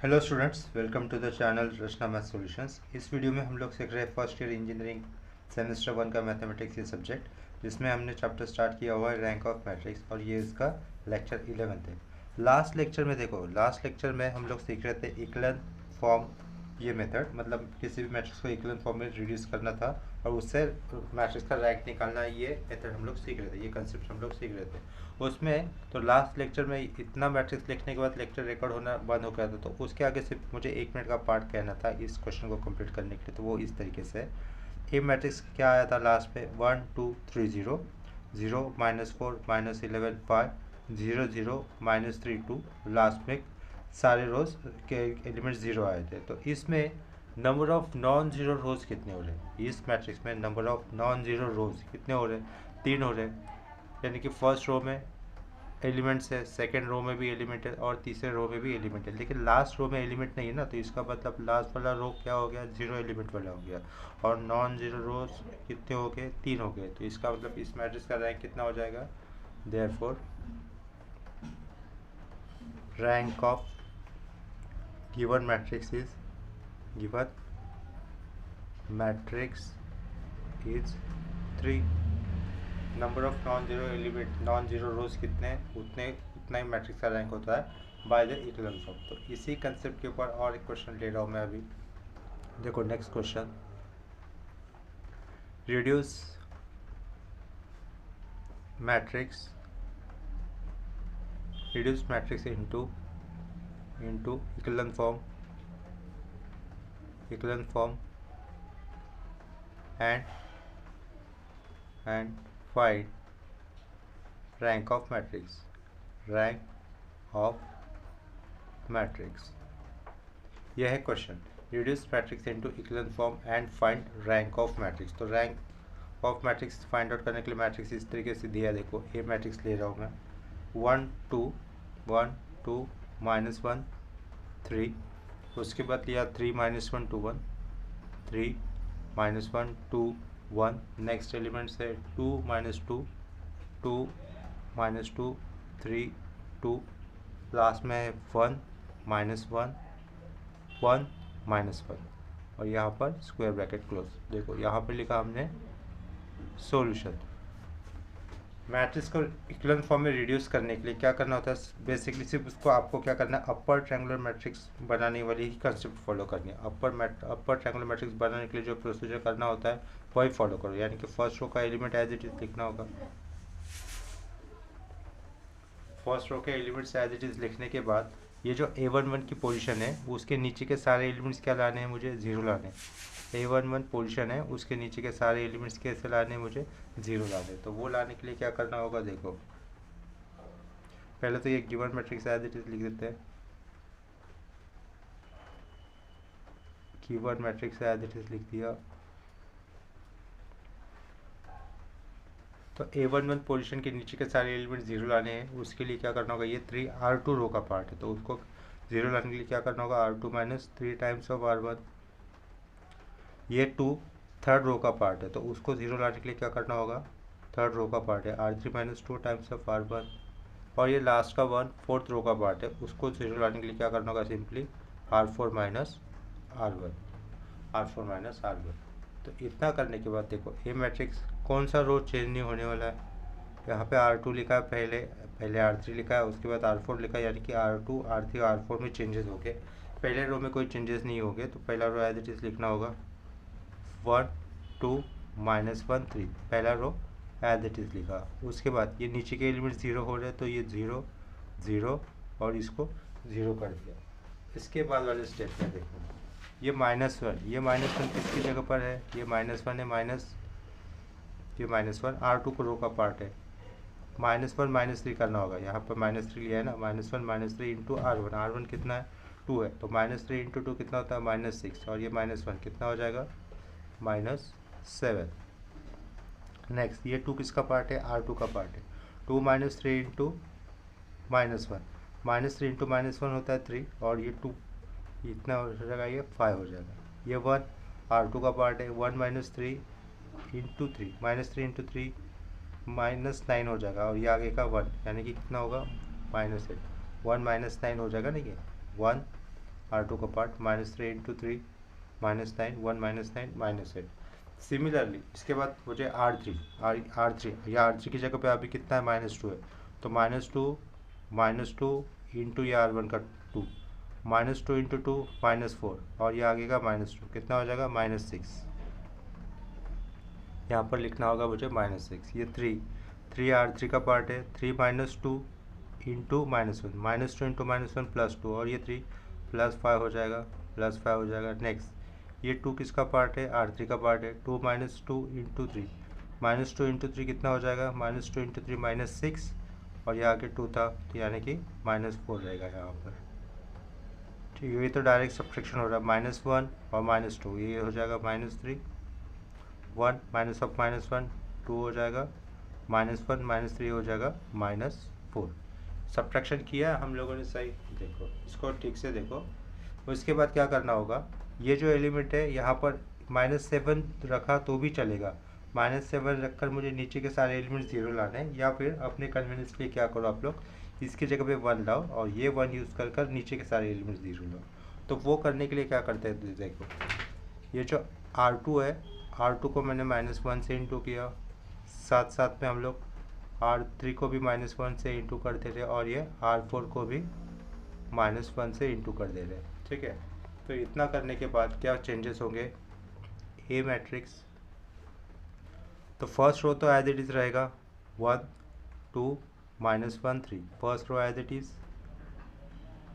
Hello students, welcome to the channel Rachna math solutions. इस video में हम लोग सीख रहे हैं फर्स्ट ईयर इंजीनियरिंग सेमेस्टर 1 का मैथमेटिक्स ये सब्जेक्ट, जिसमें हमने चैप्टर स्टार्ट किया हुआ है रैंक ऑफ मैट्रिक्स और ये इसका लेक्चर 11 है। लास्ट लेक्चर में देखो, लास्ट लेक्चर में हम लोग सीख रहे थे इक्लन फॉर्म, ये मेथड मतलब किसी भी मैट्रिक्स को इक्लन फॉर्म में रिड्यूस करना था और उससे मैट्रिक्स का रैंक निकालना, ये मेथड हम लोग सीख रहे थे, ये कंसेप्ट हम लोग सीख रहे थे उसमें। तो लास्ट लेक्चर में इतना मैट्रिक्स लिखने के बाद लेक्चर रिकॉर्ड होना बंद हो गया था, तो उसके आगे सिर्फ मुझे 1 मिनट का पार्ट कहना था इस क्वेश्चन को कंप्लीट करने के लिए। तो वो इस तरीके से ए मैट्रिक्स क्या आया था लास्ट पे, 1 2 3 0 0 -4 -11 5 0 0 -3 2, लास्ट में सारे रोज के एलिमेंट्स जीरो आए थे। तो इसमें नंबर ऑफ नॉन जीरो रोज कितने हो रहे हैं, इस मैट्रिक्स में नंबर ऑफ नॉन जीरो रोज कितने हो रहे हैं, 3 हो रहे हैं। यानी कि फर्स्ट रो में एलिमेंट्स है, सेकेंड रो में भी एलिमेंट है और तीसरे रो में भी एलिमेंट है, लेकिन लास्ट रो में एलिमेंट नहीं है ना, तो इसका मतलब लास्ट वाला रो क्या हो गया, जीरो एलिमेंट वाला हो गया। और नॉन जीरो रोज कितने हो गए, 3 हो गए। तो इसका मतलब इस मैट्रिक्स का रैंक कितना हो जाएगा, therefore rank of given matrix is given matrix is 3। Number of non zero element, non zero रोज कितने उतने उतना ही मैट्रिक्स का रैंक होता है बाय द इक्विवेलेंट फॉर्म। तो इसी कंसेप्ट के ऊपर और एक क्वेश्चन ले रहा हूँ मैं अभी। देखो next question, reduce matrix into equivalent form and find rank of matrix. यह है question, reduce matrix into equivalent form and find rank of matrix. तो rank of matrix find out करने के लिए मैट्रिक्स इस तरीके से दिया। देखो ये मैट्रिक्स ले रहा हूँ मैं, 1 2 1 2 -1 3, उसके बाद लिया 3 -1 2 1 3 -1 2 1, नेक्स्ट एलिमेंट से 2 -2 2 -2 3 2, लास्ट में 1 -1 1 -1 और यहाँ पर स्क्वायर ब्रैकेट क्लोज। देखो यहाँ पर लिखा हमने सॉल्यूशन। मैट्रिक्स को इक्विवेलेंट फॉर्म में रिड्यूस करने के लिए क्या करना होता है, बेसिकली सिर्फ उसको आपको क्या करना है, अपर ट्रायंगुलर मैट्रिक्स बनाने वाली ही कंसेप्ट फॉलो करनी है। अपर ट्रायंगुलर मैट्रिक्स बनाने के लिए जो प्रोसीजर करना होता है वही फॉलो करो। यानी कि फर्स्ट रो का एलिमेंट एज इट इज लिखना होगा, फर्स्ट रो के एलिमेंट्स एज इट इज लिखने के बाद ये जो A11 की पोजीशन है उसके नीचे के सारे एलिमेंट्स क्या लाने हैं, मुझे जीरो लाने हैं। A11 पोजीशन है, उसके नीचे के सारे एलिमेंट्स कैसे लाने हैं, मुझे जीरो लाने। तो वो लाने के लिए क्या करना होगा, देखो पहले तो ये given matrix as it is लिख देते हैं, given matrix as it is लिख दिया। तो A11 पोजीशन के नीचे के सारे एलिमेंट जीरो लाने हैं, उसके लिए क्या करना होगा, ये 3 R2 रो का पार्ट है, तो उसको जीरो लाने के लिए क्या करना होगा, R2 - 3 टाइम्स ऑफ R1। ये 2 थर्ड रो का पार्ट है, तो उसको जीरो लाने के लिए क्या करना होगा, थर्ड रो का पार्ट है, R3 - 2 टाइम्स ऑफ R1। और ये लास्ट का 1 फोर्थ रो का पार्ट है, उसको जीरो लाने के लिए क्या करना होगा, सिंपली R4 - R1। तो इतना करने के बाद देखो ये मैट्रिक्स कौन सा रो चेंज नहीं होने वाला है, यहाँ पे R2 लिखा है, पहले R3 लिखा है, उसके बाद R4 लिखा है, यानी कि R2 R3 R4 में चेंजेस हो गए, पहले रो में कोई चेंजेस नहीं हो गए। तो पहला रो एज इट इज लिखना होगा 1 2 -1 3, पहला रो एज इट इज लिखा। उसके बाद ये नीचे के एलिमेंट जीरो हो रहे हैं, तो ये 0 0 और इसको जीरो कर दिया। इसके बाद वाले स्टेप में देखो, ये -1, ये -1 किसकी जगह पर है, ये -1 है, ये -1 R2 को रो का पार्ट है, -1 -3 करना होगा, यहाँ पर -3 लिया है ना, -1 -3 इंटू R1, R1 कितना है 2 है, तो -3 इंटू 2 कितना होता है -6, और ये -1 कितना हो जाएगा -7। नेक्स्ट ये 2 किसका पार्ट है, R2 का पार्ट है, 2 -3 इंटू -1, -3 इंटू -1 होता है 3, और ये 2 इतना हो जाएगा, ये 5 हो जाएगा। ये 1 R2 का पार्ट है, 1 -3 इंटू 3, -3 इंटू 3 -9 हो जाएगा, और ये आगे का 1, यानी कि कितना होगा -8, 1 -9 हो जाएगा ना, ये 1 R2 का पार्ट -3 इंटू 3 -9 1 -9 -8। सिमिलरली इसके बाद मुझे R3 या R3 की जगह पे अभी कितना है -2 है, तो -2 इंटू ये R1 का 2 -2 इंटू 2 -4 और ये आगे का -2 कितना हो जाएगा -6। यहाँ पर लिखना होगा मुझे -6। ये 3 R3 का पार्ट है, 3 -2 इंटू -1 -2 इंटू -1 +2 और ये 3 +5 हो जाएगा +5 हो जाएगा। नेक्स्ट ये 2 किसका पार्ट है, R3 का पार्ट है, 2 -2 इंटू 3 -2 इंटू 3 कितना हो जाएगा -2 इंटू 3 -6 और ये आगे 2 था तो यानी कि -4 रहेगा यहाँ पर। ठीक है, ये तो डायरेक्ट सब्ट्रैक्शन हो रहा है, -1 और -2 ये हो जाएगा -3 1 -1 2 हो जाएगा -1 -3 हो जाएगा -4। सब्ट्रैक्शन किया हम लोगों ने, सही देखो इसको ठीक से देखो। उसके बाद क्या करना होगा, ये जो एलिमेंट है यहाँ पर -7 रखा तो भी चलेगा, -7 रखकर मुझे नीचे के सारे एलिमेंट 0 लाने हैं, या फिर अपने कन्वीनियंस के लिए क्या करो आप लोग इसकी जगह पे 1 लाओ और ये 1 यूज़ कर नीचे के सारे एलिमेंट 0 लाओ। तो वो करने के लिए क्या करते हैं, देखो ये जो R2 है, R2 को मैंने -1 से इंटू किया, साथ साथ में हम लोग R3 को भी -1 से इंटू करते थे और ये R4 को भी -1 से इंटू कर दे रहे हैं। ठीक है, तो इतना करने के बाद क्या चेंजेस होंगे, ए मैट्रिक्स तो फर्स्ट रो तो एज इट इज़ रहेगा 1 2 -1 3, first row as it is,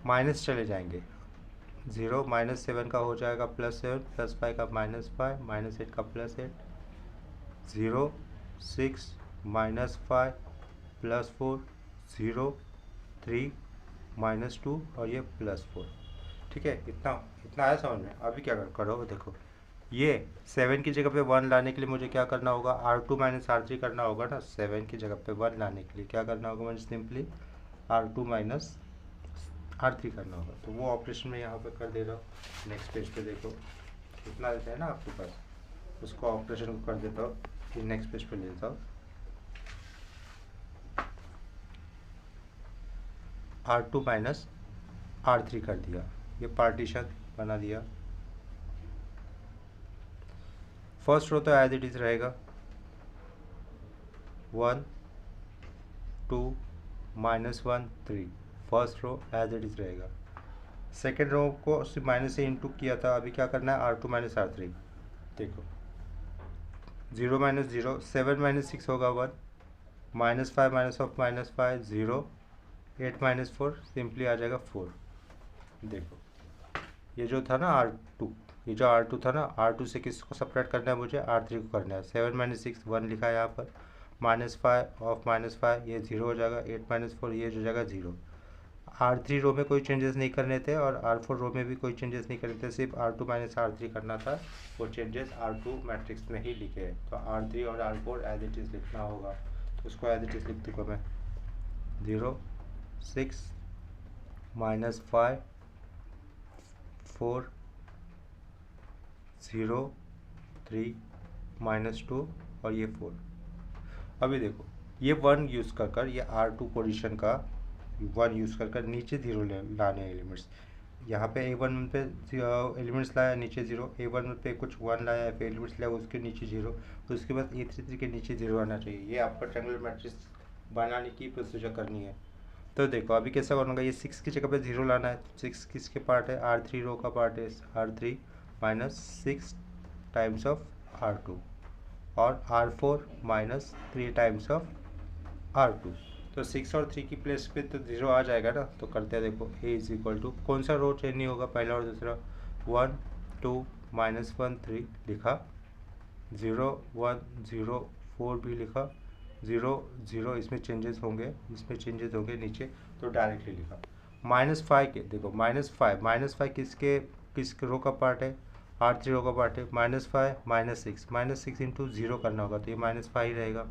minus चले जाएंगे 0 -7 का हो जाएगा +7 +5 का -5 -8 का +8 0 6 -5 +4 0 3 -2 और ये +4। ठीक है, इतना आया समझ में। अभी क्या करो देखो, ये 7 की जगह पे 1 लाने के लिए मुझे क्या करना होगा, R2 - R3 करना होगा ना। 7 की जगह पे 1 लाने के लिए क्या करना होगा, मुझे सिंपली R2 - R3 करना होगा। तो वो ऑपरेशन मैं यहाँ पे कर दे रहा हूँ। नेक्स्ट पेज पे देखो कितना रहता है ना आपके पास, उसको ऑपरेशन को कर देता हूँ, फिर नेक्स्ट पेज पे ले लेता हूँ। R2 - R3 कर दिया, ये पार्टीशन बना दिया। फर्स्ट रो तो एज इट इज़ रहेगा 1 2 -1 3, first row as it is रहेगा। सेकेंड रो को सिर्फ माइनस से इंटू किया था, अभी क्या करना है R2 - R3। देखो 0 -0 7 -6 होगा 1 -5 -5 0 8 -4 सिंपली आ जाएगा 4। देखो ये जो था ना R2, ये जो R2 था ना, R2 से किसको सपरेट करना है मुझे, R3 को करना है। 7 -6 1 लिखा है यहाँ पर, -5 ऑफ -5 ये 0 हो जाएगा, 8 -4 ये हो जाएगा 0। R3 रो में कोई चेंजेस नहीं करने थे और R4 रो में भी कोई चेंजेस नहीं करने थे, सिर्फ R2 - R3 करना था। वो चेंजेस R2 मैट्रिक्स में ही लिखे हैं, तो R3 और R4 एज इट इज़ लिखना होगा। तो उसको एज इट इज़ लिख दूँगा मैं, 0 6 -5 4 0 3 -2 और ये 4। अभी देखो ये 1 यूज़ कर ये R2 पोजीशन का 1 यूज़ कर नीचे 0 लाने एलिमेंट्स। यहाँ पे A1 पे एलिमेंट्स लाया नीचे 0, A1 पे कुछ 1 लाया फिर एलिमेंट्स लाया उसके नीचे 0, तो उसके बाद A33 के नीचे 0 आना चाहिए। ये आपका ट्रायंगुलर मैट्रिक्स बनाने की प्रोसीजर करनी है। तो देखो अभी कैसा बनूंगा, ये 6 की जगह पे 0 लाना है। 6 किसके पार्ट है, R3 रो का पार्ट है, R3 -6 टाइम्स ऑफ R2 और R4 -3 टाइम्स ऑफ R2। तो 6 और 3 की प्लेस पे तो 0 आ जाएगा ना। तो करते हैं देखो, A इज इक्वल टू कौन सा रो चेंज नहीं होगा, पहला और दूसरा, 1 2 -1 3 लिखा, 0 1 0 4 भी लिखा, 0 0 इसमें चेंजेस होंगे, नीचे तो डायरेक्टली लिखा। -5 के देखो, -5 किस रो का पार्ट है, R3 रो का पार्ट है। -5 -6 इंटू 0 करना होगा तो ये -5 ही रहेगा।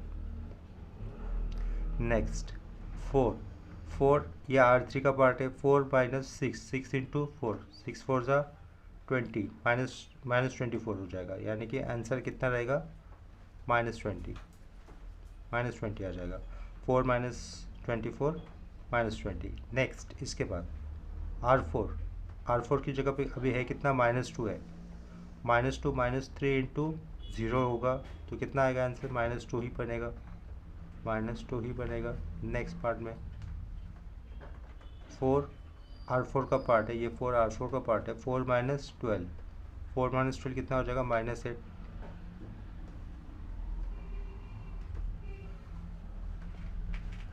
नेक्स्ट 4 ये R3 का पार्ट है, 4 -6 इंटू 4 6 4 ज़ा 20 -24 हो जाएगा, यानी कि आंसर कितना रहेगा, -20 आ जाएगा। 4 -24 -20। नेक्स्ट इसके बाद R4 R4 की जगह पे अभी है कितना, -2 है, -2 -3 इंटू 0 होगा तो कितना आएगा आंसर, -2 ही बनेगा, -2 ही बनेगा। नेक्स्ट पार्ट में 4 R4 का पार्ट है, ये 4 R4 का पार्ट है, 4 -12, 4 -12 कितना हो जाएगा, -8।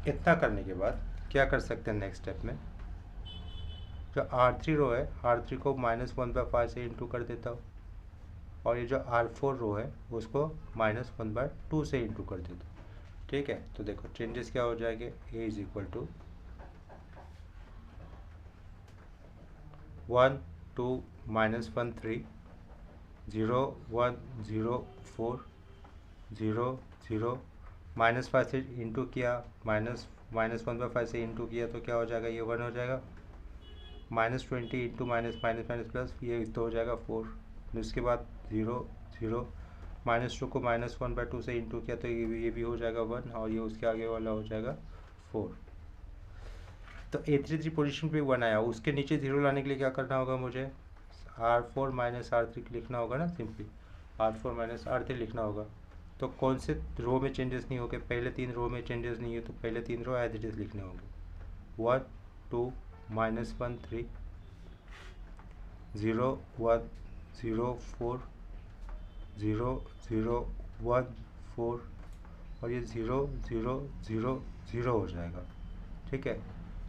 इतना करने के बाद क्या कर सकते हैं नेक्स्ट स्टेप में, जो R3 रो है R3 को -1/5 से इंटू कर देता हूँ, और ये जो R4 रो है उसको -1/2 से इंटू कर देता हूँ। ठीक है, तो देखो चेंजेस क्या हो जाएंगे, A इज इक्वल टू 1 2 -1 3 0 1 0 4 0 0 -5 से इंटू किया, -1/5 से इंटू किया तो क्या हो जाएगा, ये 1 हो जाएगा, -20 into minus minus minus plus, ये तो हो जाएगा 4। उसके बाद 0 0 -2 को -1/2 से इंटू किया तो ये भी हो जाएगा 1, और ये उसके आगे वाला हो जाएगा 4। तो A33 पोजीशन पे 1 आया, उसके नीचे 0 लाने के लिए क्या करना होगा मुझे, R4 -R3 लिखना होगा ना, सिंपली R4 -R3 लिखना होगा। तो कौन से रो में चेंजेस नहीं होंगे, पहले 3 रो में चेंजेस नहीं है, तो पहले 3 रो एज इट इज लिखने होंगे, 1 2 -1 3 0 1 0 4 0 0 1 4, और ये 0 0 0 0 हो जाएगा। ठीक है,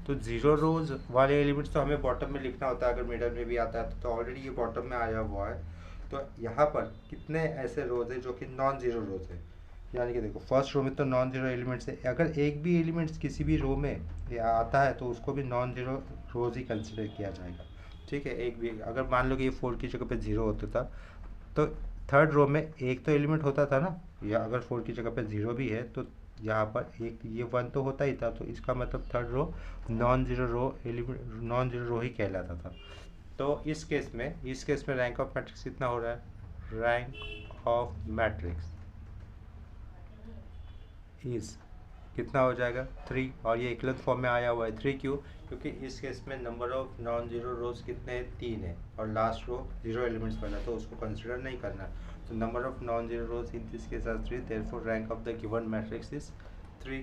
तो 0 रोज वाले एलिमेंट्स तो हमें बॉटम में लिखना होता है, अगर मिडल में भी आता है तो ऑलरेडी ये बॉटम में आया हुआ है। तो यहाँ पर कितने ऐसे रोज है जो कि नॉन जीरो रोज है, यानी कि देखो फर्स्ट रो में तो नॉन जीरो एलिमेंट्स है, अगर एक भी एलिमेंट्स किसी भी रो में आता है तो उसको भी नॉन जीरो रोज ही कंसिडर किया जाएगा। ठीक है, एक भी, अगर मान लो कि ये 4 की जगह पे 0 होता था तो थर्ड रो में एक तो एलिमेंट होता था ना, या अगर 4 की जगह पे 0 भी है तो यहाँ पर एक ये 1 तो होता ही था, तो इसका मतलब थर्ड रो नॉन जीरो रो एलिमेंट, नॉन जीरो रो ही कहलाता था। तो इस केस में रैंक ऑफ मैट्रिक्स कितना हो रहा है, रैंक ऑफ मैट्रिक्स इज कितना हो जाएगा 3, और ये इक्वलेंट फॉर्म में आया हुआ है 3, क्यों, क्योंकि इस केस में नंबर ऑफ नॉन जीरो रोज कितने हैं, 3 है, और लास्ट रो 0 एलिमेंट्स वाला तो उसको कंसिडर नहीं करना। तो number of non zero rows in this case are 3, therefore rank of the given matrix is 3।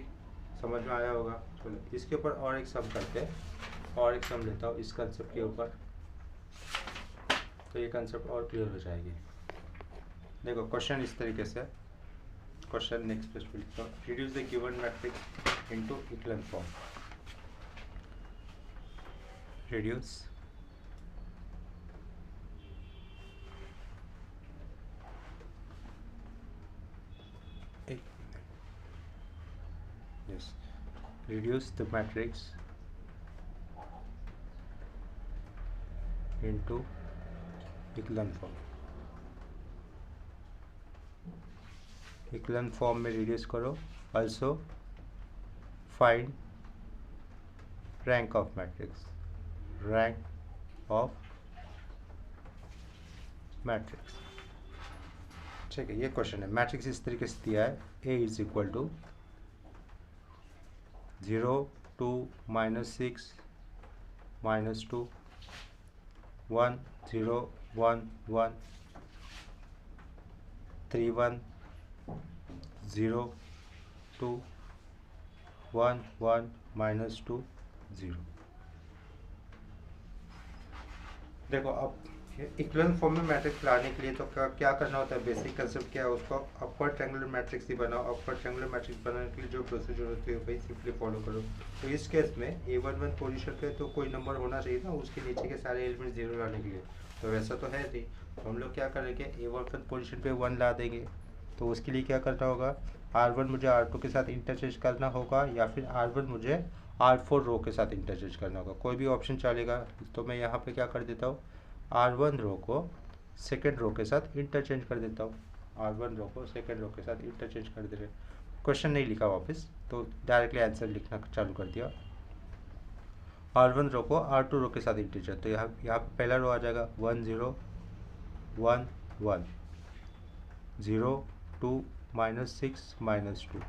समझ में आया होगा। चलो इसके ऊपर और एक सम करते हैं, और एक सम लेता हूँ इस कंसेप्ट के ऊपर, तो ये कंसेप्ट और क्लियर हो जाएगी। देखो क्वेश्चन इस तरीके से, क्वेश्चन नेक्स्ट पेज पे लिखता हूँ, reduce the given matrix into equivalent form, reduce yes reduce the matrix into equivalent form, equivalent form में रिड्यूस करो, also find rank of matrix, rank of matrix। ठीक है, ये क्वेश्चन है, मैट्रिक्स इस तरीके से दिया है, A इज इक्वल टू 0 2 -6 -2 1 0 1 1 3 1 0 2 1 1 -2 0। देखो अब इक्वलेंट फॉर्म में मैट्रिक्स लाने के लिए तो क्या करना होता है, बेसिक कंसेप्ट क्या है, उसको अपर ट्रायंगुलर मैट्रिक्स ही बनाओ। अपर ट्रायंगुलर मैट्रिक्स बनाने के लिए जो प्रोसीजर होती है वही सिंपली फॉलो करो। तो इस केस में A11 पोजीशन पे तो कोई नंबर होना चाहिए ना, उसके नीचे के सारे एलिमेंट 0 लाने के लिए, तो वैसा तो है नहीं, तो हम लोग क्या करेंगे, A11 पोजीशन पे 1 ला देंगे। तो उसके लिए क्या करना होगा, R1 मुझे R2 के साथ इंटरचेंज करना होगा, या फिर R1 मुझे R4 रो के साथ इंटरचेंज करना होगा, कोई भी ऑप्शन चलेगा। तो मैं यहाँ पे क्या कर देता हूँ, R1 रो को सेकेंड रो के साथ इंटरचेंज कर देता हूँ, R1 रो को सेकेंड रो के साथ इंटरचेंज कर दे रहे। क्वेश्चन नहीं लिखा वापस, तो डायरेक्टली आंसर लिखना चालू कर दिया। R1 रो को R2 रो के साथ इंटरचेंज, तो यहाँ पे पहला रो आ जाएगा 1 0 1 1 0 2 -6 -2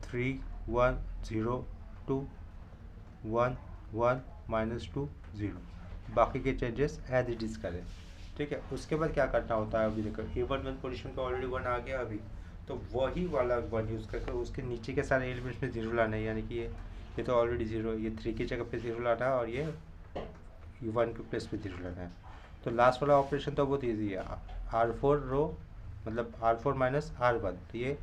3 1 0 2 1 1 -2 0। बाकी के चेंजेस एज इट इज़ करें, ठीक है। उसके बाद क्या करना होता है, अभी देखो A11 पोजीशन पे ऑलरेडी 1 आ गया अभी, तो वही वाला 1 यूज़ करके उसके नीचे के सारे एलिमेंट्स में 0 लाना है, यानी कि ये तो ऑलरेडी 0, ये 3 की जगह पे 0 लाना है और ये 1 के प्लेस पे 0 लाना है। तो लास्ट वाला ऑपरेशन तो बहुत ईजी है, R4 रो मतलब R4 माइनस R1, तो ये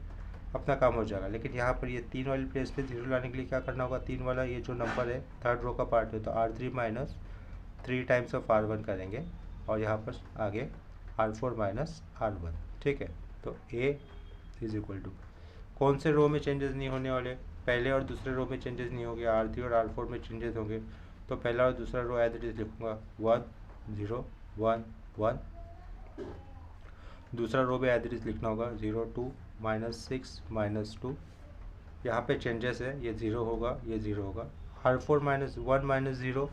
अपना काम हो जाएगा। लेकिन यहाँ पर ये 3 वाली प्लेस पे 0 लाने के लिए क्या करना होगा, 3 वाला ये जो नंबर है थर्ड रो का पार्ट है, तो R3 minus 3 times of R1 करेंगे और यहाँ पर आगे R4 माइनस R1, ठीक है। तो A इज इक्वल टू कौन से रो में चेंजेस नहीं होने वाले, पहले और दूसरे रो में चेंजेस नहीं होंगे, R3 और R4 में चेंजेस होंगे। तो पहला और दूसरा रो एज इट इज लिखूँगा 1 0 1 1, दूसरा रो भी एज इट इज लिखना होगा 0 2 -6 -2। यहाँ पे चेंजेस है, ये 0 होगा, ये 0 होगा। R4 माइनस 1 माइनस 0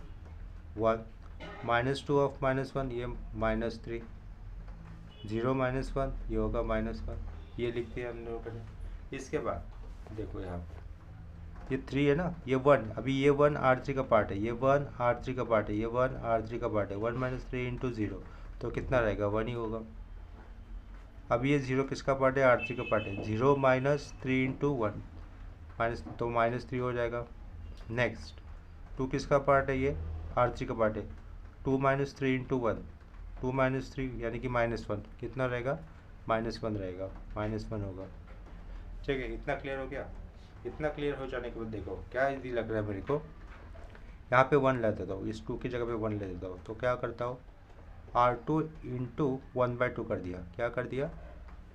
1, -2 ऑफ -1 ये -3, 0 -1 ये होगा -1, ये लिख दिया हम लोगों ने। इसके बाद देखो यहाँ ये 3 है ना, ये 1, अभी ये 1 R3 का पार्ट है, ये 1 R3 का पार्ट है, ये 1 R3 का पार्ट है। 1 - 3 × 0 तो कितना रहेगा, 1 ही होगा। अब ये 0 किसका पार्ट है, R3 का पार्ट है, 0 - 3 × 1 माइनस, तो -3 हो जाएगा। नेक्स्ट 2 किसका पार्ट है, ये R3 का पार्ट है, 2 - 3 × 1 2 - 3 यानी कि -1, कितना रहेगा, -1 रहेगा, -1 होगा, ठीक है। इतना क्लियर हो गया। इतना क्लियर हो जाने के बाद देखो क्या इजी लग रहा है मेरे को, यहाँ पे 1 ले देता हूँ, इस 2 की जगह पे 1 ले देता हूँ, तो क्या करता हूँ R2 × 1/2 कर दिया, क्या कर दिया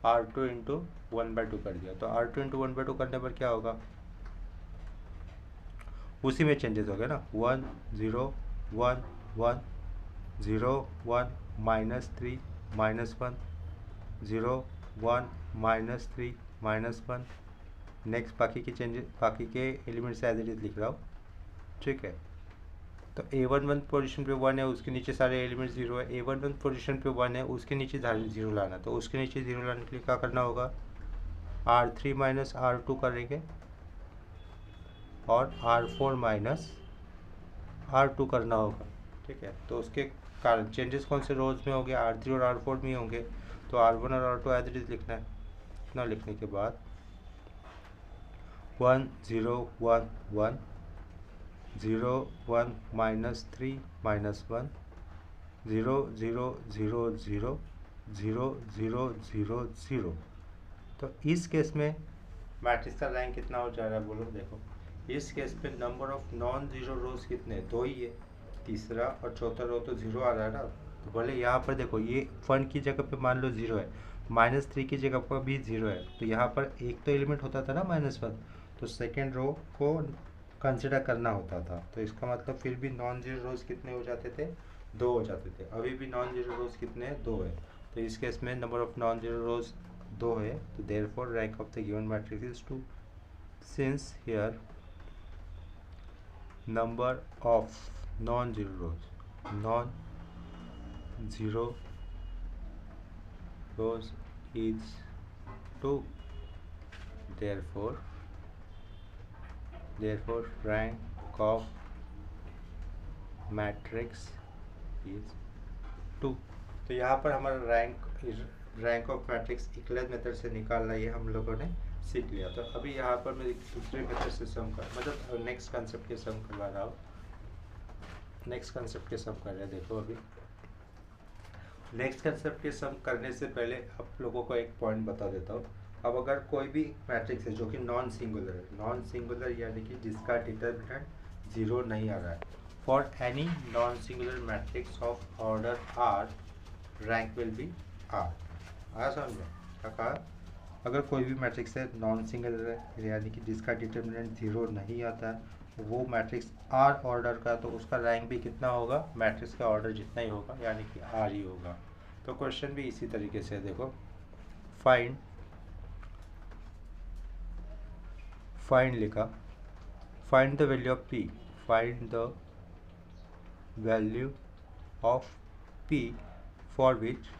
R2 × 1/2 कर दिया। तो R2 × 1/2 करने पर क्या होगा, उसी में चेंजेस हो गए ना, 1 0 1 1 0 1 -3 -1 0 1 -3 -1। नेक्स्ट बाकी के चेंजेस, बाकी के एलिमेंट्स एज इट इज लिख रहा हूँ, ठीक है। तो A11 पोजीशन पे 1 है, उसके नीचे सारे एलिमेंट्स 0 है। A11 पोजीशन पे 1 है, उसके नीचे 0 लाना, तो उसके नीचे 0 लाने के लिए क्या करना होगा, R3 माइनस R2 करेंगे और R4 माइनस R2 करना होगा, ठीक है। तो उसके कारण चेंजेस कौन से रोज में होंगे, R3 और R4 में होंगे। तो R1 और R2 एज इट इज लिखना है। इतना लिखने के बाद 1 0 1 1 0 1 -3 -1 0 0 0 0 0 0 0 0। तो इस केस में मैट्रिक्स का रैंक कितना हो जा रहा है, बोलो देखो। इस केस पे नंबर ऑफ नॉन जीरो रोज कितने, 2 ही है, तीसरा और चौथा रो तो 0 आ रहा है ना। तो बोले यहाँ पर देखो ये 1 की जगह पे मान लो 0 है, -3 की जगह पर भी 0 है, तो यहाँ पर एक तो एलिमेंट होता था ना -1, तो सेकेंड रो को कंसिडर करना होता था। तो इसका मतलब फिर भी नॉन जीरो रोज कितने हो जाते थे, 2 हो जाते थे। अभी भी नॉन जीरो रोज कितने हैं, 2 है। तो इस केस में नंबर ऑफ नॉन जीरो रोज 2 है, तो therefore rank of the given matrix is 2। Since here number of non-zero rows is 2, therefore rank of matrix is 2। तो यहाँ पर हमारा rank of matrix equivalence method से निकालना, ये हम लोगों ने सीख लिया। तो अभी यहाँ पर मैं दूसरे मेथड से सम कर, मतलब नेक्स्ट कंसेप्ट के सम करवा रहा हूँ, नेक्स्ट कंसेप्ट के सम कर रहे हैं। देखो अभी नेक्स्ट कंसेप्ट के सम करने से पहले आप लोगों को एक पॉइंट बता देता हूँ। अब अगर कोई भी मैट्रिक्स है जो कि नॉन सिंगुलर है, नॉन सिंगुलर यानी कि जिसका डिटर्मिनेंट 0 नहीं आ रहा है, for any non singular matrix of order R rank will be R। आया समझ में क्या कहा, अगर कोई भी मैट्रिक्स है नॉन सिंगुलर है यानी कि जिसका डिटर्मिनेंट 0 नहीं आता है, वो मैट्रिक्स R ऑर्डर का, तो उसका रैंक भी कितना होगा, मैट्रिक्स का ऑर्डर जितना ही होगा, यानी कि R ही होगा। तो क्वेश्चन भी इसी तरीके से देखो, फाइंड लिखा, find the value of P, find the value of P for which,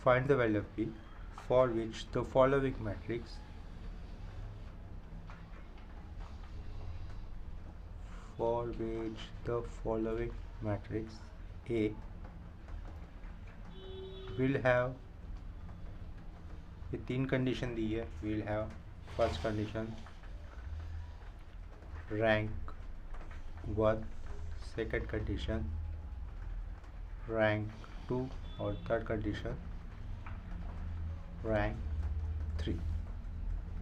find the value of P for which the following matrix for which the following matrix A will have, ये तीन condition दी है, will have first condition rank 1, second condition rank 2 और third condition rank 3।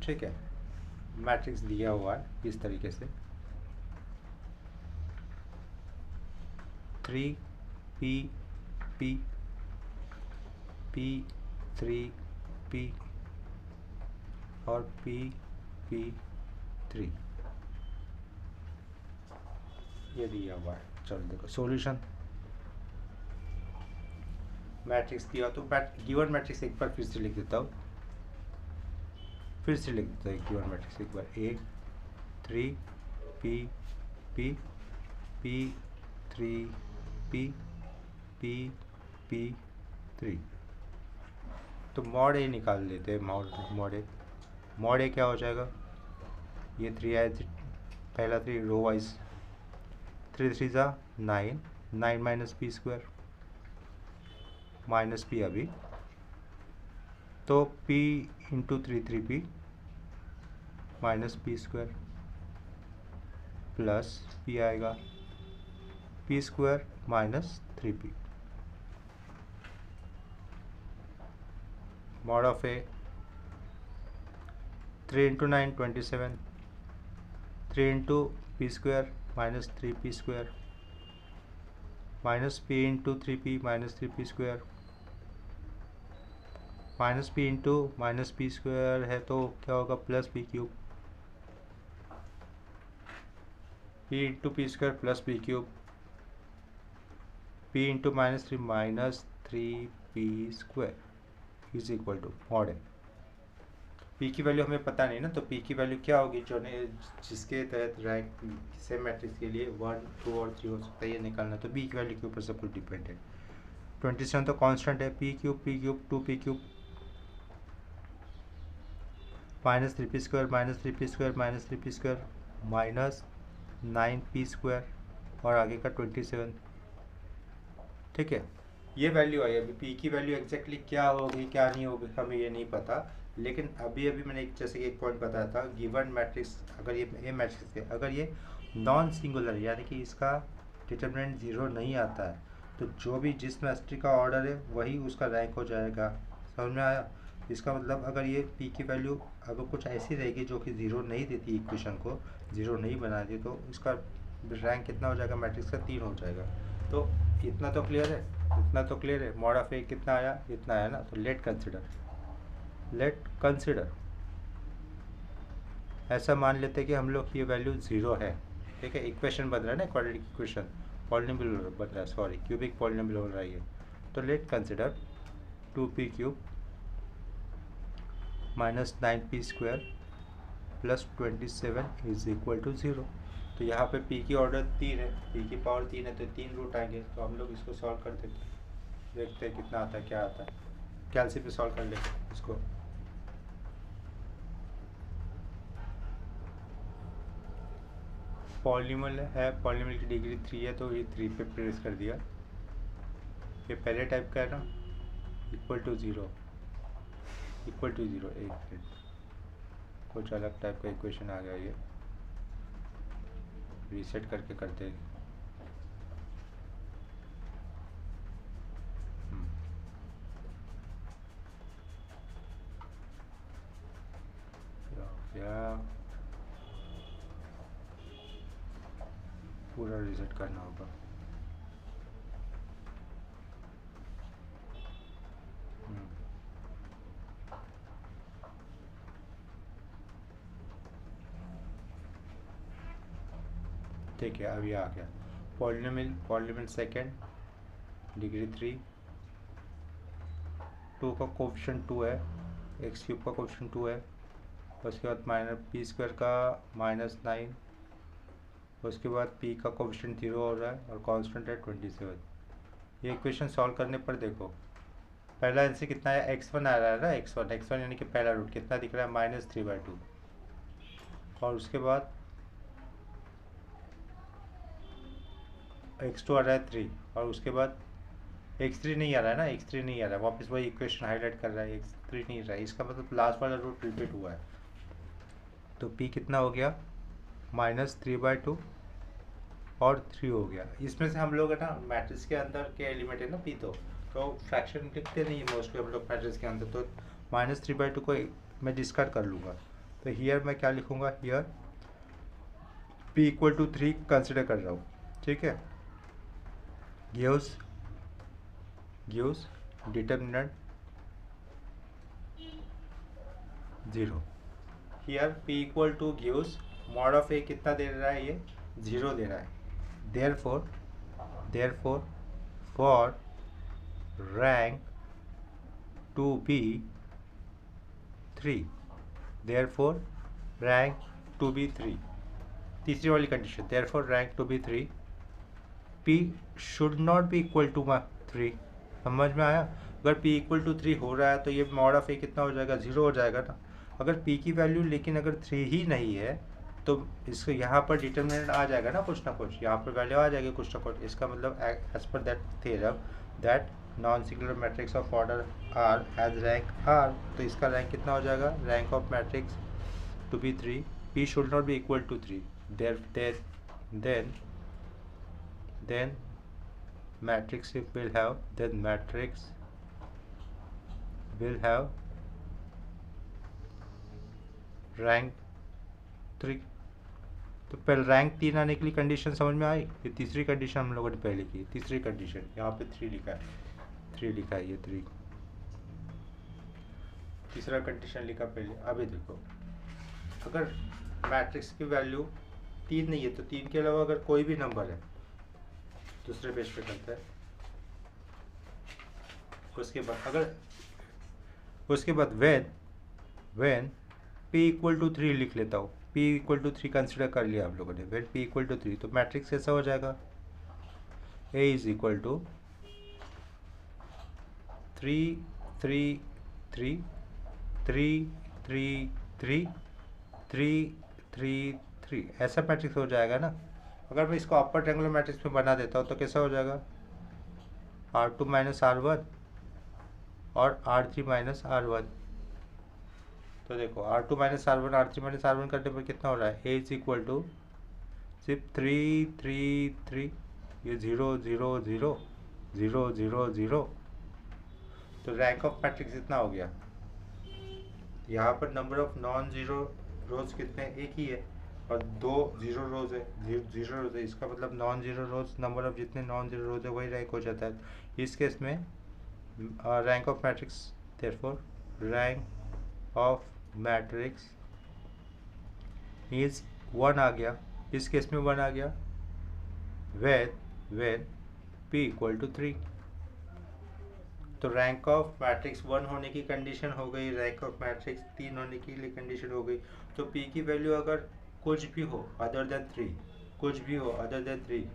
ठीक है, matrix दिया हुआ है इस तरीके से 3 P P P 3 P और P P 3 ये दिया हुआ है। चलो देखो सॉल्यूशन, मैट्रिक्स दिया तो गिवन मैट्रिक्स एक बार फिर से लिख देता हूँ, गिवन मैट्रिक्स एक बार A 3 P P P 3 P P P 3। तो मॉड ए निकाल लेते हैं, मॉड ए क्या हो जाएगा, ये 3 है, पहला 3 रो वाइज 3 3 जा 9, 9 minus P square minus P अभी, तो p into 3 3 p minus P square plus p आएगा p square minus 3p। Mod of A 3 into 9 27, 3 into P square minus 3p square minus p into 3p minus 3p square minus p into minus p square है तो क्या होगा plus p cube, p into P square plus p cube, p into minus 3 minus 3p square is equal to mod A. p की value हमें पता नहीं ना, तो p की वैल्यू क्या होगी जो ने जिसके तहत रैंक सेम मैट्रिक्स के लिए 1 2 और 3 हो सकता है, ये निकालना। तो b की वैल्यू के ऊपर सब कुछ डिपेंड है। 27 तो कांस्टेंट है, p cube 2p cube minus 3p square minus 3p square minus 3p square minus 9p square और आगे का 27। ठीक है, ये वैल्यू आई। अभी p की वैल्यू एग्जैक्टली क्या होगी क्या नहीं होगी हमें ये नहीं पता, लेकिन अभी मैंने जैसे कि एक पॉइंट बताया था, गिवन मैट्रिक्स अगर ये मैट्रिक्स है, अगर ये नॉन सिंगुलर यानी कि इसका डिटरमिनेंट 0 नहीं आता है, तो जो भी जिस मैट्रिक्स का ऑर्डर है वही उसका रैंक हो जाएगा। समझ में आया? इसका मतलब अगर ये p की वैल्यू अगर कुछ ऐसी रहेगी जो कि 0 नहीं देती, इक्वेशन को 0 नहीं बनाती, तो इसका रैंक कितना हो जाएगा मैट्रिक्स का 3 हो जाएगा। तो इतना तो क्लियर है, मॉड ऑफ ए कितना आया, इतना आया ना। तो लेट कंसिडर ऐसा मान लेते हैं कि हम लोग ये वैल्यू 0 है। ठीक है, इक्वेशन बन रहा है ना, क्वाड्रेटिक इक्वेशन पॉलिनोमियल बन रहा है, सॉरी क्यूबिक पॉलिनोमियल हो रहा है ये। तो let consider 2p cube minus 9p square plus 27 is equal to 0। तो यहाँ पे p की ऑर्डर 3 है, p की पावर 3 है, तो 3 रूट आएंगे। तो हम लोग इसको सॉल्व कर देते हैं, देखते हैं कितना आता है क्या आता है। कैलसी पे सॉल्व कर लेते इसको। पॉलिनोमियल है, पॉलिनोमियल की डिग्री 3 है, तो ये 3 पे प्रेस कर दिया। ये पहले टाइप का है ना, इक्वल टू 0 एक मिनट, कुछ अलग टाइप का इक्वेशन आ गया, ये रीसेट करके करते हैं। क्या पूरा रीसेट करना होगा। ठीक है, अब ये आ गया पॉलिनोमियल सेकेंड डिग्री 3, 2 का कोफिशिएंट 2 है, एक्स क्यूब का कोफिशिएंट 2 है, उसके बाद माइनस पी स्क्वायर का -9, उसके बाद p का कोफिशिएंट 0 हो रहा है और कांस्टेंट है 27। ये इक्वेशन सॉल्व करने पर देखो पहला आंसर कितना है, x1 आ रहा है ना, x1 यानी कि पहला रूट कितना दिख रहा है -3/2, और उसके बाद x2 आ रहा है 3 और उसके बाद x3 नहीं आ रहा है ना, x3 नहीं आ रहा है, वापस वही इक्वेशन हाईलाइट कर रहा है, x3 नहीं रहा है, इसका मतलब लास्ट वाला रूट रिपीट हुआ है। तो p कितना हो गया -3/2 और 3 हो गया। इसमें से हम लोग है ना मैट्रिक्स के अंदर के एलिमेंट है ना p, तो फ्रैक्शन लिखते नहीं है मोस्टली हम लोग मैट्रिक्स के अंदर, तो -3/2 को मैं डिस्कार्ड कर लूँगा। तो हियर मैं क्या लिखूँगा, हियर p = 3 कंसिडर कर रहा हूँ, ठीक है। Gives determinant 0। Here p = gives mod of a कितना दे रहा है, ये 0 दे रहा है। Therefore for rank to be 3, therefore rank to be 3, तीसरी वाली condition, therefore rank to be 3 p should not be equal to 3। समझ में आया? अगर p = 3 हो रहा है तो ये मॉड ऑफ a कितना हो जाएगा, 0 हो जाएगा ना। अगर p की वैल्यू लेकिन अगर 3 ही नहीं है तो इसको यहाँ पर डिटर्मिनेंट आ जाएगा ना, कुछ ना कुछ यहाँ पर वैल्यू आ जाएगी कुछ ना कुछ। इसका मतलब as per that theorem that non singular matrix of order r has rank r, तो इसका रैंक कितना हो जाएगा, rank of matrix to be 3, p should not be equal to 3, then matrix will have rank 3। तो पहले rank 3 आने के लिए कंडीशन समझ में आई। ये तीसरी कंडीशन हम लोगों ने पहले की, तीसरी कंडीशन यहाँ पे 3 लिखा है, 3 लिखा है, ये 3 तीसरा कंडीशन लिखा पहले। अभी देखो अगर मैट्रिक्स की वैल्यू 3 नहीं है तो 3 के अलावा अगर कोई भी नंबर है, दूसरे पेज पे करते हैं, उसके बाद व्हेन p = 3 लिख लेता हूँ, p = 3 कंसिडर कर लिया आप लोगों ने, व्हेन p = 3 तो मैट्रिक्स कैसा हो जाएगा, a = 3 3 3 3 3 3 3 3 3, ऐसा मैट्रिक्स हो जाएगा ना। अगर मैं इसको अपर ट्रायंगुलर मैट्रिक्स में बना देता हूँ तो कैसा हो जाएगा, r2 - r1 और r3 - r1। तो देखो r2 - r1 r3 - r1 करने पर कितना हो रहा है, a = सिर्फ 3 3 3, ये 0 0 0 0 0 0, तो रैंक ऑफ मैट्रिक्स इतना हो गया। यहाँ पर नंबर ऑफ नॉन जीरो रोज कितने, एक ही है, और 2 जीरो रोज है, 0 रोज है, इसका मतलब non zero rose number of जितने नॉन जीरो रोज है वही रैंक हो जाता है। इस केस में rank of matrix, therefore rank of matrix is 1 आ गया, इस केस में 1 आ गया when p = 3। तो रैंक ऑफ मैट्रिक्स 1 होने की कंडीशन हो गई, रैंक ऑफ मैट्रिक्स 3 होने की लिए कंडीशन हो गई। तो p की वैल्यू अगर कुछ भी हो अदर देन 3, कुछ भी हो other than 3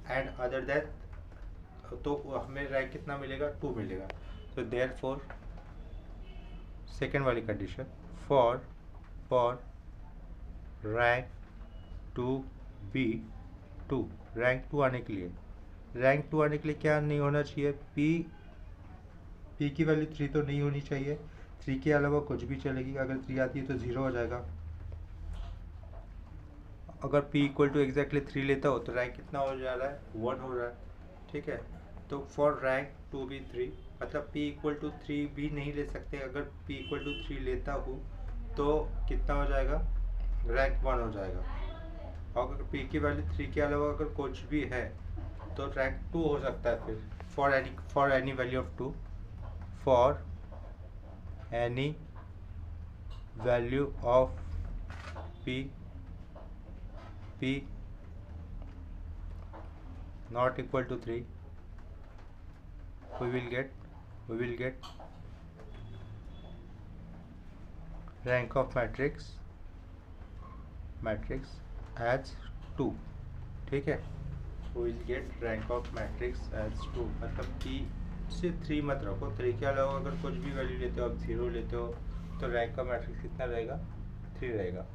and other than, तो हमें रैंक कितना मिलेगा, 2 मिलेगा। तो देयरफॉर सेकेंड वाली condition, for rank to be 2, rank 2 आने के लिए क्या नहीं होना चाहिए, p की वैल्यू 3 तो नहीं होनी चाहिए, 3 के अलावा कुछ भी चलेगी, अगर 3 आती है तो 0 हो जाएगा। अगर p = एग्जैक्टली 3 लेता हो तो रैंक कितना हो जा रहा है, 1 हो रहा है, ठीक है। तो फॉर रैंक टू बी 3 मतलब p = 3 भी नहीं ले सकते, अगर p = 3 लेता हूँ तो कितना हो जाएगा, रैंक 1 हो जाएगा। और अगर p की वैल्यू 3 के अलावा अगर कुछ भी है तो रैंक 2 हो सकता है। फिर for any value of 2, for any value of p not equal to 3, we will get rank of matrix as 2, ठीक है। we will get rank of matrix as 2, मतलब p सिर्फ 3 मत रखो, 3 के अलावा अगर कुछ भी वैल्यू लेते हो, आप 0 लेते हो तो रैंक का मैट्रिक्स कितना रहेगा, 3 रहेगा।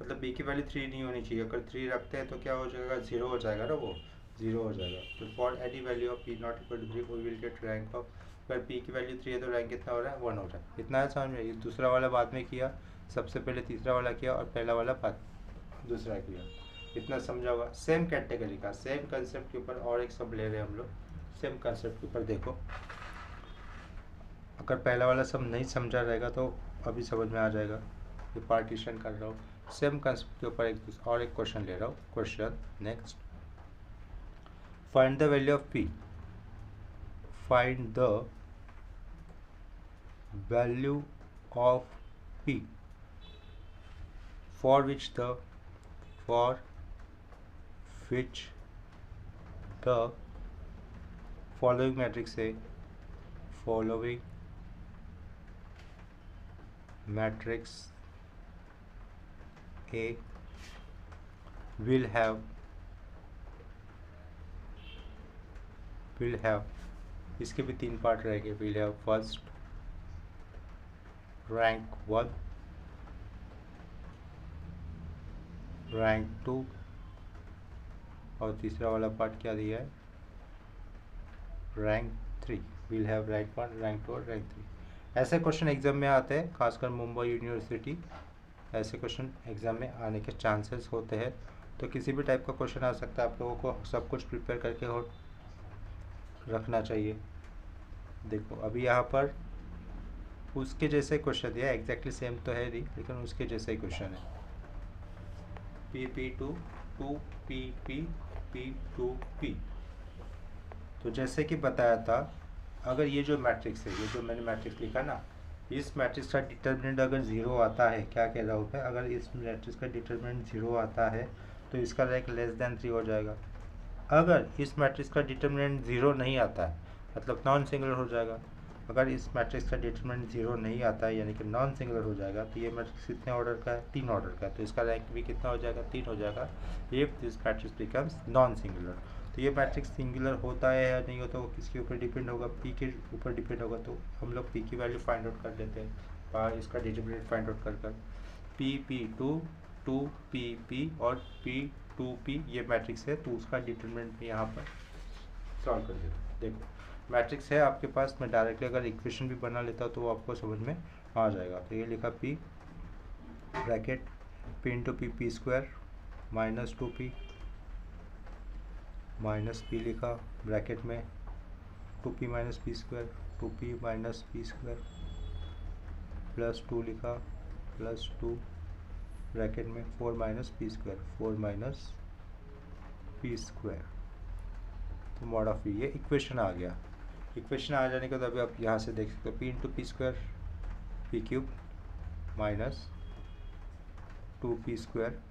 मतलब बी की वैल्यू 3 नहीं होनी चाहिए। अगर 3 रखते हैं तो क्या हो जाएगा, 0 हो जाएगा ना, वो 0 हो जाएगा। तो for any value of P not equal to 3 we will get rank of, अगर पी की वैल्यू 3 है तो रैंक कितना हो रहा है, 1 हो रहा है। इतना है समझ में। ये दूसरा वाला बाद में किया, सबसे पहले तीसरा वाला किया और पहला वाला बाद दूसरा किया। इतना समझा होगा। सेम कैटेगरी का सेम कंसेप्ट के ऊपर और एक सब ले रहे हैं हम लोग। सेम कंसेप्ट के ऊपर देखो, अगर पहला वाला सब नहीं समझा रहेगा तो अभी समझ में आ जाएगा। ये पार्टीशन कर रहा हूँ। सेम कंसेप्ट के ऊपर एक क्वेश्चन ले रहा हूँ। Question next, find the value of P, find the value of P for which the following matrix A will have इसके भी 3 पार्ट रहेंगे। will have first rank 1, rank 2 और तीसरा वाला पार्ट क्या दिया है, rank 3। Will have rank 1, rank 2 और रैंक 3। ऐसे क्वेश्चन एग्जाम में आते हैं, खासकर मुंबई यूनिवर्सिटी। ऐसे क्वेश्चन एग्जाम में आने के चांसेस होते हैं। तो किसी भी टाइप का क्वेश्चन आ सकता है, आप लोगों को सब कुछ प्रिपेयर करके हो रखना चाहिए। देखो अभी यहाँ पर उसके जैसे क्वेश्चन दिया, एग्जैक्टली सेम तो है नहीं, लेकिन उसके जैसे ही क्वेश्चन है। PP2 2PP P2P। तो जैसे कि बताया था, अगर ये जो मैट्रिक्स है, ये जो मैंने मैट्रिक्स लिखा ना, इस मैट्रिक्स का डिटर्मिनेंट अगर 0 आता है, क्या कह रहा हूँ मैं, अगर इस मैट्रिक्स का डिटर्मिनेंट 0 आता है तो इसका रैंक लेस देन 3 हो जाएगा। अगर इस मैट्रिक्स का डिटर्मिनेंट 0 नहीं आता है, मतलब नॉन सिंगुलर हो जाएगा। अगर इस मैट्रिक्स का डिटरमिनेंट 0 नहीं आता है, यानी कि नॉन सिंगुलर हो जाएगा, तो ये मैट्रिक्स कितने ऑर्डर का है, 3 ऑर्डर का है। तो इसका रैंक भी कितना हो जाएगा, 3 हो जाएगा। If this matrix becomes non singular. तो ये मैट्रिक्स सिंगुलर होता है या नहीं होता, वो किसके ऊपर डिपेंड होगा, पी के ऊपर डिपेंड होगा। तो हम लोग पी की वैल्यू फाइंड आउट कर लेते हैं, इसका डिटरमिनेंट फाइंड आउट कर PP2 2PP और P2P ये मैट्रिक्स है, तो उसका डिटरमिनेंट भी यहाँ पर सॉल्व कर देते हैं। देखो मैट्रिक्स है आपके पास, मैं डायरेक्टली अगर इक्वेशन भी बना लेता हूँ तो वो आपको समझ में आ जाएगा। तो ये लिखा P bracket P into P square minus 2P minus P लिखा ब्रैकेट में 2P minus P square 2P minus P square plus 2 लिखा प्लस 2 ब्रैकेट में 4 minus P square 4 minus P square. तो मॉड ऑफ ये इक्वेशन आ गया। Equation आ जाने के बाद अभी आप यहाँ से देख सकते हो, P into P square P cube minus 2P square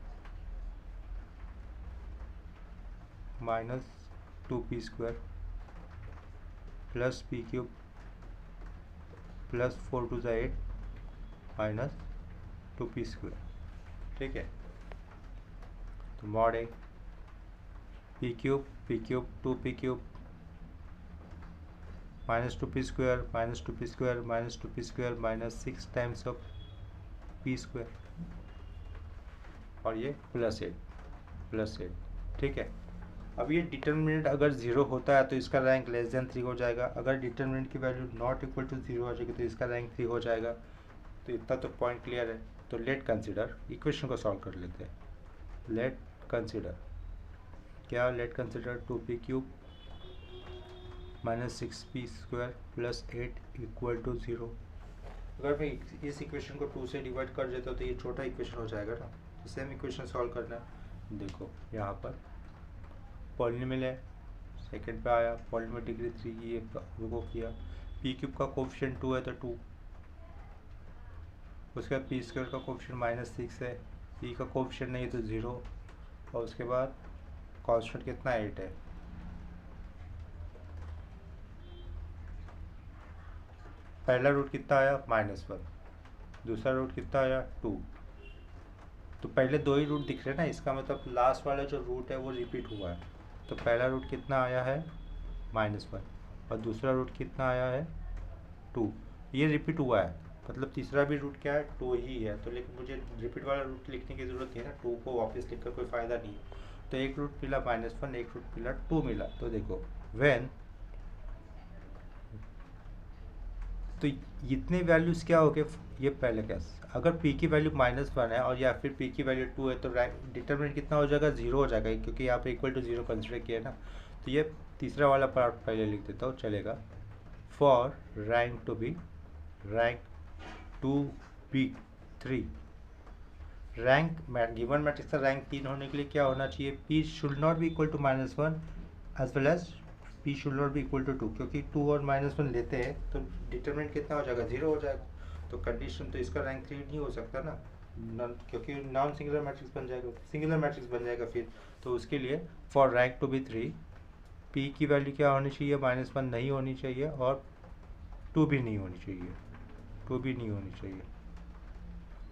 minus 2P square plus P cube plus 4 to the 8 minus 2P square. ठीक है, तो मॉड है P cube 2P cube minus 2P square minus 2P square minus 2P square minus 6 times of P square और ये plus 8। ठीक है, अब ये डिटर्मिनेंट अगर 0 होता है तो इसका रैंक लेस देन 3 हो जाएगा। अगर डिटर्मिनेंट की वैल्यू नॉट इक्वल टू 0 हो जाएगी तो इसका रैंक 3 हो जाएगा। तो इतना तो पॉइंट क्लियर है। तो लेट कंसिडर, इक्वेशन को सॉल्व कर लेते हैं। लेट कंसिडर क्या, let consider 2P cube minus 6P square plus 8 equal to 0। अगर मैं इस इक्वेशन को 2 से डिवाइड कर देता हूँ तो ये छोटा इक्वेशन हो जाएगा ना। तो सेम इक्वेशन सॉल्व करना है। देखो यहाँ पर पॉलिनोमियल है, सेकंड पे आया पॉलिनोमियल डिग्री 3 ये वो किया। P क्यूब का कोफिशिएंट 2 है तो 2, उसके बाद P स्क्वायर का कोफिशिएंट माइनस 6 है, P का कोफिशिएंट नहीं है तो 0, और उसके बाद कांस्टेंट कितना 8 है। पहला रूट कितना आया -1, दूसरा रूट कितना आया 2। तो पहले 2 ही रूट दिख रहे हैं ना, इसका मतलब लास्ट वाला जो रूट है वो रिपीट हुआ है। तो पहला रूट कितना आया है -1 और दूसरा रूट कितना आया है 2, ये रिपीट हुआ है। मतलब तीसरा भी रूट क्या है, 2 ही है। तो लेकिन मुझे रिपीट वाला रूट लिखने की ज़रूरत नहीं है ना, 2 को वापस लिखकर कोई फ़ायदा नहीं है। तो एक रूट मिला -1, एक रूट मिला 2 मिला। तो देखो व्हेन, तो इतने वैल्यूज़ क्या हो गए, ये पहले क्या, अगर p की वैल्यू -1 है और या फिर p की वैल्यू 2 है तो डिटरमिनेंट कितना हो जाएगा, 0 हो जाएगा, क्योंकि यहाँ पे इक्वल टू 0 कंसिडर किया है ना। तो ये तीसरा वाला पार्ट पहले लिख देता हूँ, चलेगा। For rank to be 3, rank given matrix का रैंक 3 होने के लिए क्या होना चाहिए, p should not be equal to -1 as well as p should not be equal to 2, क्योंकि 2 और -1 लेते हैं तो डिटरमिनेंट कितना हो जाएगा, 0 हो जाएगा। तो कंडीशन तो इसका रैंक 3 नहीं हो सकता ना, क्योंकि नॉन सिंगुलर मैट्रिक्स बन जाएगा, सिंगुलर मैट्रिक्स बन जाएगा फिर। तो उसके लिए for rank to be 3, p की वैल्यू क्या होनी चाहिए, -1 नहीं होनी चाहिए और 2 भी नहीं होनी चाहिए, 2 भी नहीं होनी चाहिए।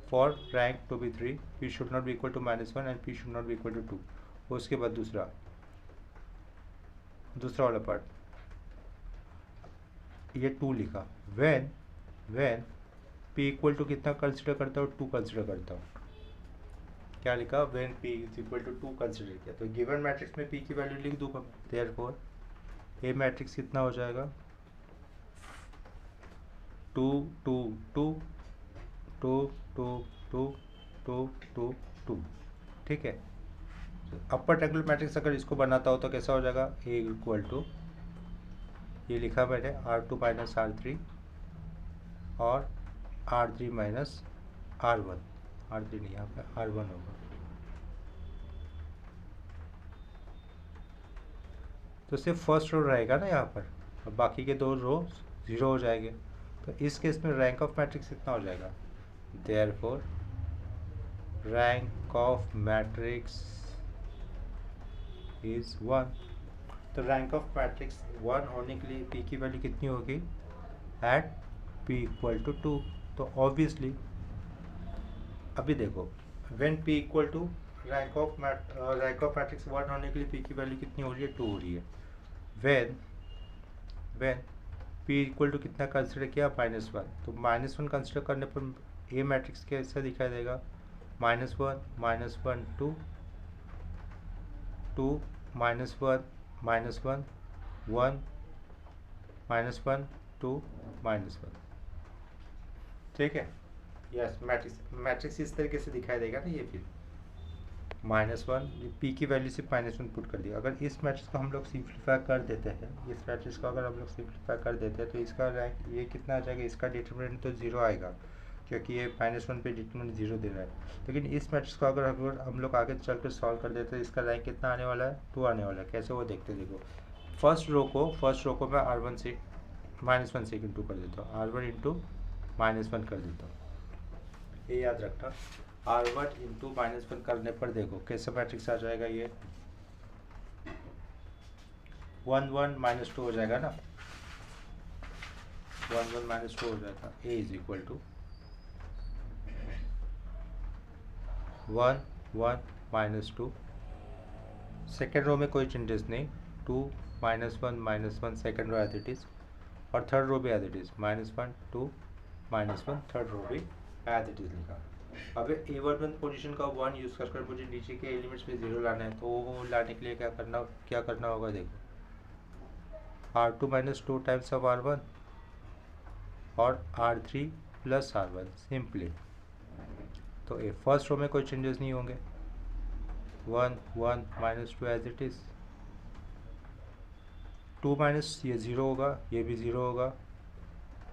For rank to be 3, p should not be equal to -1 and p should not be equal to 2। उसके बाद दूसरा वाला पार्ट, ये 2 लिखा। व्हेन p इक्वल टू कितना कंसिडर करता हूँ, 2 कंसिडर करता हूँ। क्या लिखा, when p is equal to 2 consider किया। तो गिवन मैट्रिक्स में p की वैल्यू लिख दूंगा। देयरफॉर ए मैट्रिक्स कितना हो जाएगा, 2 2 2 2 2 2 2 2 2, ठीक है। अपर ट्रायंगुलर मैट्रिक्स अगर इसको बनाता हो तो कैसा हो जाएगा, ए इक्वल टू, ये लिखा मैंने R2 माइनस R3 और R3 माइनस R1, R3 नहीं, यहाँ पे R1 होगा। तो सिर्फ फर्स्ट रो रहेगा ना यहाँ पर, और बाकी के 2 रो 0 हो जाएंगे। तो इस केस में रैंक ऑफ मैट्रिक्स कितना हो जाएगा, therefore rank of matrix is 1। तो रैंक ऑफ मैट्रिक्स 1 होने के लिए p की वैल्यू कितनी होगी, एट p इक्वल टू 2। तो ऑब्वियसली अभी देखो, when p equal to rank of matrix 1 होने के लिए p की वैल्यू कितनी हो रही है, 2 हो रही है। व्हेन p इक्वल टू कितना कंसिडर किया, -1। तो -1 कंसिडर करने पर ए मैट्रिक्स कैसा दिखाई देगा, -1 -1 2 2 -1 -1 1 -1 2 -1, ठीक है। यस, मैट्रिक्स इस तरीके से दिखाई देगा ना ये। फिर -1, p की वैल्यू से -1 पुट कर दिया। अगर इस मैट्रिक्स को हम लोग सिंप्लीफाई कर देते हैं, इस मैट्रिक्स को अगर हम लोग सिंप्लीफाई कर देते हैं तो इसका रैंक ये कितना आ जाएगा, इसका डिटरमिनेंट तो 0 आएगा, क्योंकि ये -1 पे डिटरमिनेंट 0 दे रहा है। लेकिन इस मैट्रिक्स को अगर हम लोग आगे चल कर सॉल्व कर देते हैं, इसका रैंक कितना आने वाला है, 2 आने वाला है। कैसे वो देखते देखो, फर्स्ट रो को मैं R1 से -1 से इंटू कर देता हूँ, R1 इंटू -1 कर देता हूँ। ये याद रखना, R1 इंटू -1 करने पर देखो कैसा मैट्रिक्स आ जाएगा, ये 1 1 -2 हो जाएगा ना, 1 1 -2 हो जाएगा। A is equal to 1 1 -2, second row में कोई चेंजेस नहीं, 2 -1 -1 second row as it is, और थर्ड रो भी as it is, -1 2 -1 third row भी एज इट इज़ लिखा। अब A11 पोजीशन का 1 यूज़ कर मुझे नीचे के एलिमेंट्स में 0 लाना है। तो वो लाने के लिए क्या करना होगा, देखो R2 - 2 टाइम्स ऑफ R1 और R3 प्लस R1 सिंपली। तो ये फर्स्ट रो में कोई चेंजेस नहीं होंगे, 1 1 -2 एज इट इज़, 2 माइनस ये 0 होगा, ये भी 0 होगा,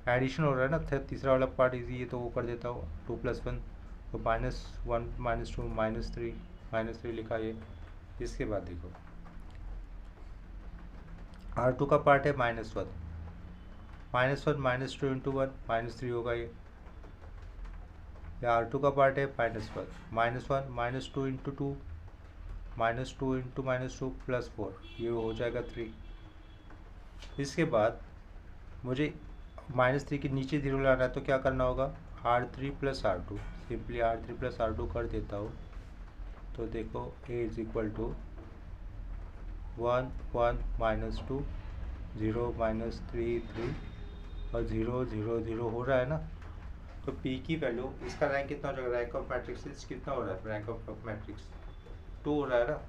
एडिशन हो रहा है ना, तीसरा वाला पार्ट इजी है तो वो कर देता हूँ, 2 + 1 तो -1 -2 -3 लिखा ये। इसके बाद देखो R2 का पार्ट है -1 -2 इंटू 1 -3 होगा ये R2 का पार्ट है -1 -2 इंटू 2 -2 इंटू -2 + 4, ये हो जाएगा 3। इसके बाद मुझे -3 के नीचे 0 लाना है तो क्या करना होगा, R3 + R2, simply R3 + R2 कर देता हूँ। तो देखो A इज इक्वल टू 1 1 -2 0 -3 3 और 0 0 0 हो रहा है ना। तो पी की वैल्यू, इसका रैंक कितना हो जाएगा, रैंक ऑफ मैट्रिक्स कितना हो रहा है, रैंक ऑफ मैट्रिक्स 2 हो रहा है ना,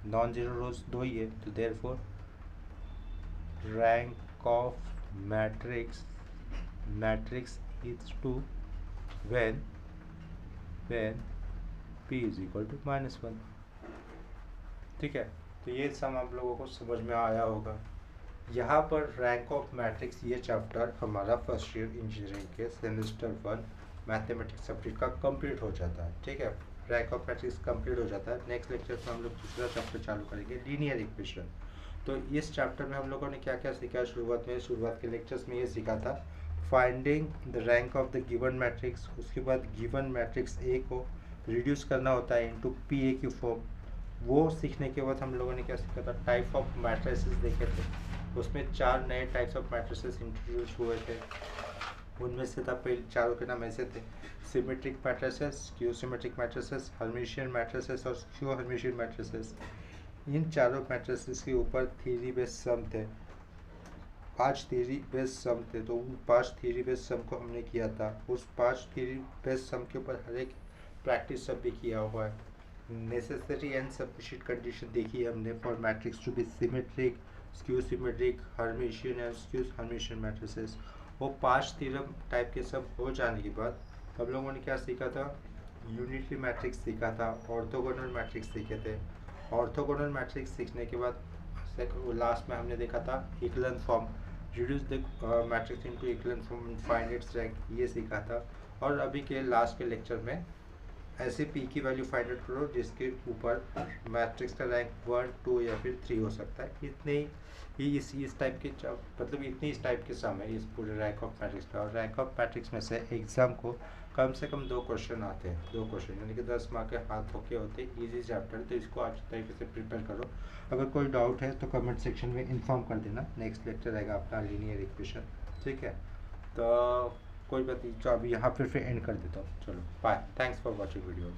नॉन जीरो रोज 2 ही है, तो therefore rank of matrix is 2 when p is equal to -1। ठीक है, तो ये सम आप लोगों को समझ में आया होगा। यहाँ पर रैंक ऑफ मैट्रिक्स ये चैप्टर हमारा फर्स्ट ईयर इंजीनियरिंग के सेमेस्टर 1 मैथमेटिक्स सब्जेक्ट का कंप्लीट हो जाता है। ठीक है, रैंक ऑफ मैट्रिक्स कंप्लीट हो जाता है। नेक्स्ट लेक्चर में हम लोग दूसरा चैप्टर चालू करेंगे, लीनियर इक्वेशन। तो इस चैप्टर में हम लोगों ने क्या क्या सीखा, शुरुआत के लेक्चर्स में ये सीखा था finding the rank of the given matrix. उसके बाद गिवन मैट्रिक्स ए को रिड्यूस करना होता है इनटू पी ए की फॉर्म। वो सीखने के बाद हम लोगों ने क्या सीखा था, टाइप ऑफ मैट्रिसेस देखे थे। उसमें 4 नए टाइप्स ऑफ मैट्रिसेस इंट्रोड्यूस हुए थे। उनमें से था, पहले चारों के नाम ऐसे थे, symmetric matrices, skew symmetric matrices, Hermitian matrices और स्क्यू हर्मिशियन मैट्रिसेस। इन चारों मैट्रिसेस के ऊपर थ्योरी बेस्ड सम थे, 5 थ्योरी बेस्ड सम थे। तो उन 5 थ्योरी बेस्ड सम को हमने किया था। उस 5 थ्योरी बेस्ड सम के ऊपर हर एक प्रैक्टिस सब भी किया हुआ है। नेसेसरी एंड सफिशिएंट कंडीशन देखी है हमने for matrix to be symmetric, skew symmetric, hermitian and skew hermitian matrices. वो 5 थ्योरम टाइप के सब हो जाने के बाद हम लोगों ने क्या सीखा था, यूनिटरी मैट्रिक्स सीखा था, ऑर्थोगोनल मैट्रिक्स सीखे थे। ऑर्थोगोनल मैट्रिक्स सीखने के बाद लास्ट में हमने देखा था echelon form, reduce the matrix into echelon form, find its rank, ये सीखा था। और अभी के लास्ट के लेक्चर में ऐसे पी की वैल्यू फाइंड आउट करो जिसके ऊपर मैट्रिक्स का रैंक 1, 2 या फिर 3 हो सकता है। इतने ही इस टाइप के मतलब इतने इस टाइप के सम है इस पूरे रैंक ऑफ मैट्रिक्स का। और रैंक ऑफ मैट्रिक्स में से एग्जाम को कम से कम 2 क्वेश्चन आते हैं, 2 क्वेश्चन यानी कि 10 मार्क के हाथों के होते हैं। ईजी चैप्टर, तो इसको अच्छी तरीके से प्रिपेयर करो। अगर कोई डाउट है तो कमेंट सेक्शन में इन्फॉर्म कर देना। नेक्स्ट लेक्चर रहेगा अपना लीनियर इक्वेशन। ठीक है, तो कोई बात नहीं, तो अभी यहाँ फिर एंड कर देता हूँ। चलो bye, thanks for watching videos.